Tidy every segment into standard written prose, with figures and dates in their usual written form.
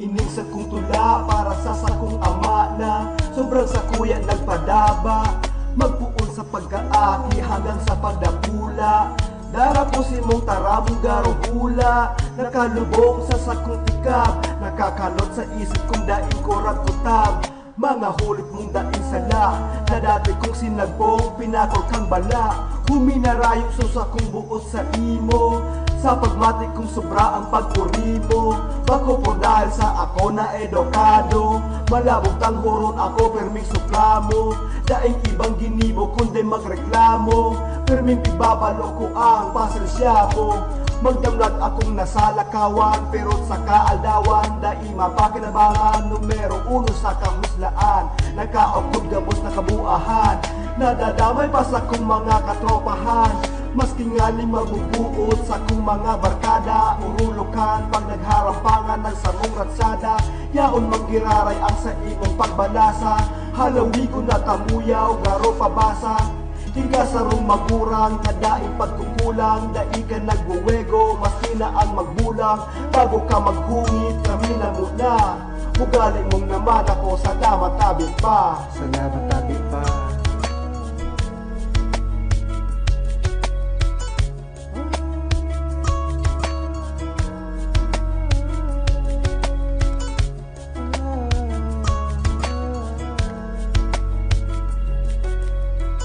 Ining sa kong tula para sa sakong ama na sobrang sa kuya nagpadaba. Magpuon sa pagkaaki hanggang sa pagdapula. Dara ko si mong taramong garong-hula. Nakalubong sa sakong tikap, nakakalot sa isip kong daing ko ragutab. Mga hulit mong daing sala, na dati kong sinagbong pinakol kang bala. Huminarayong sa sakong buot sa imo, sa pagmati kong sobra ang pagpuri mo. Bako po dahil sa ako na edukado, malabog tanghoron ako perming suklamo. Daing ibang ginibo kundi magreklamo, perming ibabalo ko ang pasensya mo. Magdamlag akong nasa lakawan, pero sa kaaldawan daima pakinabangan. Numero 1 sa kahuslaan, nakaugod gabos na kabuahan. Nadadamay pa sa kong mga katropahan, maski nga ni mabubuot sa kong mga barkada. Urulokan pag nagharampangan ng samong ratsada, yaon manggiraray ang sa imong pagbalasa. Halawi ko na tamuyaw, garo pabasa. Higa sa rong magurang, kadaing pagkukulang. Dai ka nagbuwego, maski na ang magbulang. Bago ka maghungit, kami na muna. Ugali mong naman ako, salamat tabi pa. Salamat tabi pa.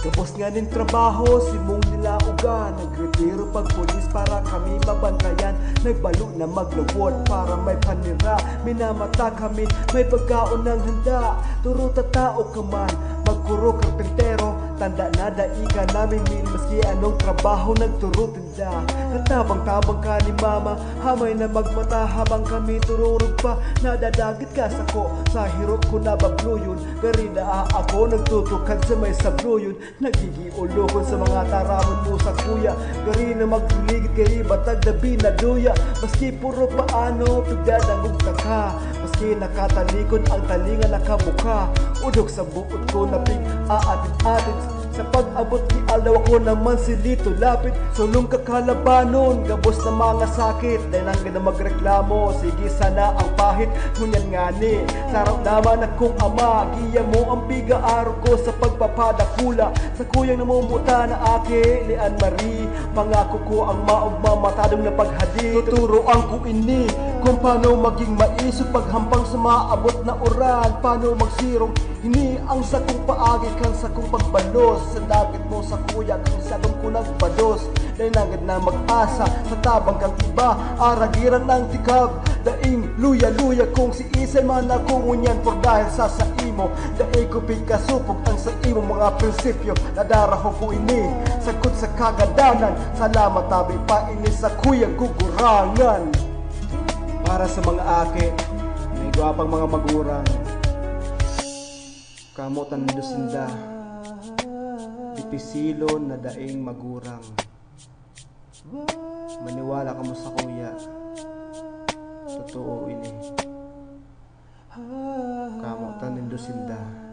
Tapos nga ning trabaho, simong nila uga. Nagretiro pag pulis para kami mabantayan. Nagbalo na maglawod para may panira. Minamata kami, may pagkaon ng handa. Turo tatao ka man, magkuro karpentero. Tanda na dai ka namin min, maski anong trabaho nagturo tinda. Katabang-tabang ka ni mama, hamay na magmata habang kami tururog pa. Nadadagit ka sa ko, sa hirot ko na babluyon. Garida ako nagtutukad sa may sabluyon. Nagigiulo ko sa mga taramon mo sa kuya. Gari na magligid kay batag na binaduya. Maski puro paano, pigdadangog ka. Maski nakatalikod ang talinga nakabuka. Udok sa buot ko na pig aatit-atit. Sa pag-abot ni Aldaw ako naman si Lito lapit. Sulong kakalabanon, gabos na mga sakit. Dahil ang ganda magreklamo, sige sana ang pahit. Ngunyan nga ni, sarap naman akong ama. Giya mo ang biga-araw ko sa pagpapadakula. Sa kuyang namumuta na aki, ni Anne-Marie. Pangako ko ang maugmamatadong na paghadi. Tuturoan ko ini, kung paano maging maisip paghampang sa maabot na oran. Paano magsirong, ini ang sakong paagi kang sakong pagbalos. Sa dagit mo sa kuya kung sagong ko nagpados. Dahil nagad na mag-asa sa tabang kang iba. Aragiran ng tikab, daing luya-luya kung si Isay man ako ngunyan. For dahil sa imo, daing ko pikasupog ang sa imo mga prinsipyo. Nadaraho ko ini, sagot sa kagadanan. Salamat tabi pa ini sa kuya gugurangan. Para sa mga ake, may gwapang mga magurang, kamutan lusinda, dipisilon na daing magurang. Maniwala ka mo sa kuya, totoo ini. Kamutan lusinda.